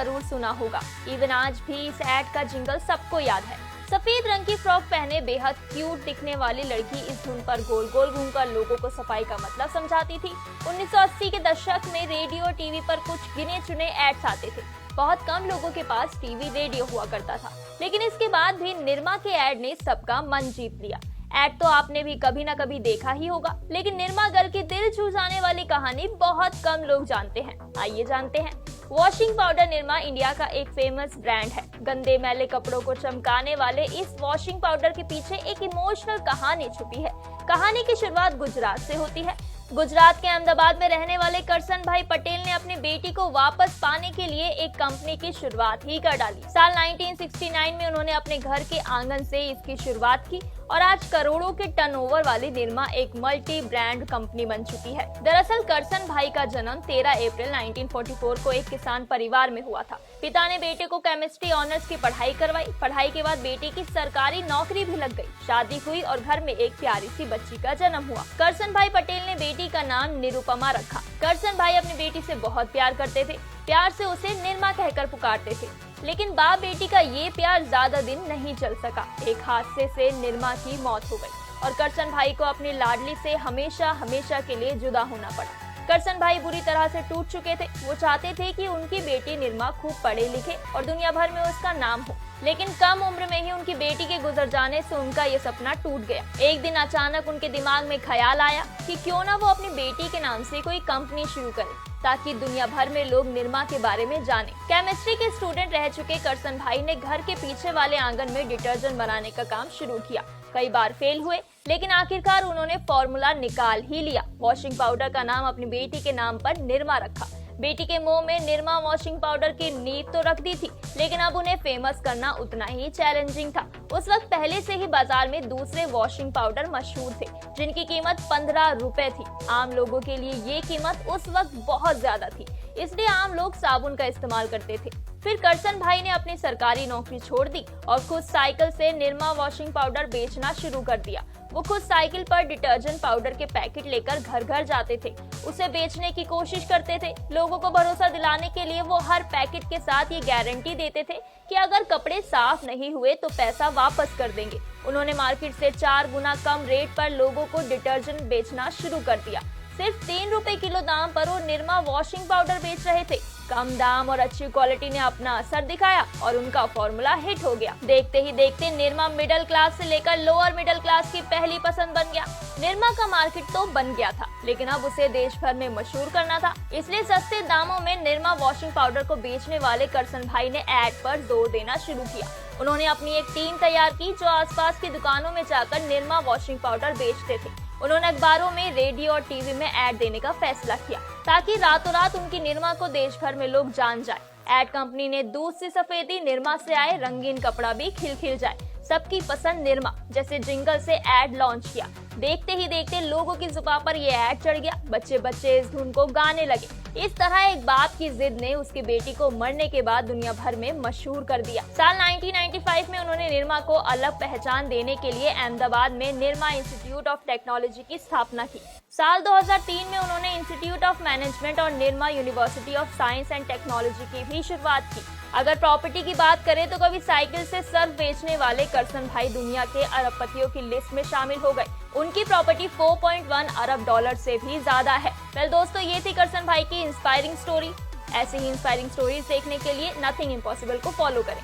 जरूर सुना होगा। इवन आज भी इस एड का जिंगल सबको याद है। सफेद रंग की फ्रॉक पहने बेहद क्यूट दिखने वाली लड़की इस धुन पर गोल गोल घूमकर लोगों को सफाई का मतलब समझाती थी। 1980 के दशक में रेडियो और टीवी पर कुछ गिने चुने एड्स आते थे। बहुत कम लोगों के पास टीवी रेडियो हुआ करता था, लेकिन इसके बाद भी निरमा के एड ने सबका मन जीत लिया। एड तो आपने भी कभी ना कभी देखा ही होगा, लेकिन निरमा गर्ल की दिल छू जाने वाली कहानी बहुत कम लोग जानते हैं। आइए जानते हैं। वॉशिंग पाउडर निरमा इंडिया का एक फेमस ब्रांड है। गंदे मैले कपड़ों को चमकाने वाले इस वॉशिंग पाउडर के पीछे एक इमोशनल कहानी छुपी है। कहानी की शुरुआत गुजरात से होती है। गुजरात के अहमदाबाद में रहने वाले करसन भाई पटेल ने अपनी बेटी को वापस पाने के लिए एक कंपनी की शुरुआत ही कर डाली। साल 1969 में उन्होंने अपने घर के आंगन से इसकी शुरुआत की और आज करोड़ों के टर्नओवर वाली निरमा एक मल्टी ब्रांड कंपनी बन चुकी है। दरअसल करसन भाई का जन्म 13 अप्रैल 1944 को एक किसान परिवार में हुआ था। पिता ने बेटे को केमिस्ट्री ऑनर्स की पढ़ाई करवाई। पढ़ाई के बाद बेटी की सरकारी नौकरी भी लग गई। शादी हुई और घर में एक प्यारी सी बच्ची का जन्म हुआ। करसन भाई पटेल ने बेटी का नाम निरुपमा रखा। करसन भाई अपनी बेटी से बहुत प्यार करते थे। प्यार से उसे निरमा कहकर पुकारते थे। लेकिन बाप बेटी का ये प्यार ज्यादा दिन नहीं चल सका। एक हादसे से निरमा की मौत हो गई और करसन भाई को अपनी लाडली से हमेशा हमेशा के लिए जुदा होना पड़ा। करसन भाई बुरी तरह से टूट चुके थे। वो चाहते थे कि उनकी बेटी निरमा खूब पढ़े लिखे और दुनिया भर में उसका नाम हो, लेकिन कम उम्र में ही उनकी बेटी के गुजर जाने से उनका ये सपना टूट गया। एक दिन अचानक उनके दिमाग में ख्याल आया कि क्यों ना वो अपनी बेटी के नाम से कोई कंपनी शुरू करे, ताकि दुनिया भर में लोग निरमा के बारे में जाने। केमिस्ट्री के स्टूडेंट रह चुके करसन भाई ने घर के पीछे वाले आंगन में डिटर्जेंट बनाने का काम शुरू किया। कई बार फेल हुए, लेकिन आखिरकार उन्होंने फॉर्मूला निकाल ही लिया। वॉशिंग पाउडर का नाम अपनी बेटी के नाम पर निरमा रखा। बेटी के मुंह में निरमा वॉशिंग पाउडर की नींव तो रख दी थी, लेकिन अब उन्हें फेमस करना उतना ही चैलेंजिंग था। उस वक्त पहले से ही बाजार में दूसरे वॉशिंग पाउडर मशहूर थे, जिनकी कीमत 15 रुपए थी। आम लोगों के लिए ये कीमत उस वक्त बहुत ज्यादा थी, इसलिए आम लोग साबुन का इस्तेमाल करते थे। फिर करसन भाई ने अपनी सरकारी नौकरी छोड़ दी और खुद साइकिल से निरमा वॉशिंग पाउडर बेचना शुरू कर दिया। वो खुद साइकिल पर डिटर्जेंट पाउडर के पैकेट लेकर घर घर जाते थे, उसे बेचने की कोशिश करते थे। लोगों को भरोसा दिलाने के लिए वो हर पैकेट के साथ ये गारंटी देते थे कि अगर कपड़े साफ नहीं हुए तो पैसा वापस कर देंगे। उन्होंने मार्केट से 4 गुना कम रेट पर लोगों को डिटर्जेंट बेचना शुरू कर दिया। सिर्फ 3 रुपए किलो दाम पर वो निरमा वॉशिंग पाउडर बेच रहे थे। कम दाम और अच्छी क्वालिटी ने अपना असर दिखाया और उनका फॉर्मूला हिट हो गया। देखते ही देखते निरमा मिडिल क्लास से लेकर लोअर मिडिल क्लास की पहली पसंद बन गया। निरमा का मार्केट तो बन गया था, लेकिन अब उसे देश भर में मशहूर करना था। इसलिए सस्ते दामों में निरमा वॉशिंग पाउडर को बेचने वाले करसन भाई ने एड पर जोर देना शुरू किया। उन्होंने अपनी एक टीम तैयार की जो आसपास की दुकानों में जाकर निरमा वॉशिंग पाउडर बेचते थे। उन्होंने अखबारों में, रेडियो और टीवी में ऐड देने का फैसला किया, ताकि रातों रात उनकी निरमा को देश भर में लोग जान जाए। ऐड कंपनी ने दूध से सफेदी, निरमा से आए रंगीन कपड़ा भी खिल जाए, सबकी पसंद निरमा जैसे जिंगल से ऐड लॉन्च किया। देखते ही देखते लोगों की जुबान पर ये ऐड चढ़ गया। बच्चे बच्चे इस धुन को गाने लगे। इस तरह एक बाप की जिद ने उसकी बेटी को मरने के बाद दुनिया भर में मशहूर कर दिया। साल 1995 में उन्होंने निरमा को अलग पहचान देने के लिए अहमदाबाद में निरमा इंस्टीट्यूट ऑफ टेक्नोलॉजी की स्थापना की। साल 2003 में उन्होंने इंस्टीट्यूट ऑफ मैनेजमेंट और Nirma university of science and technology की भी शुरुआत की। अगर प्रॉपर्टी की बात करें तो कभी साइकिल से सर्फ बेचने वाले करसन भाई दुनिया के अरबपतियों की लिस्ट में शामिल हो गए। उनकी प्रॉपर्टी 4.1 अरब डॉलर से भी ज्यादा है। वेल दोस्तों, ये थी करसन भाई की इंस्पायरिंग स्टोरी। ऐसे ही इंस्पायरिंग स्टोरीज देखने के लिए नथिंग इम्पॉसिबल को फॉलो करें।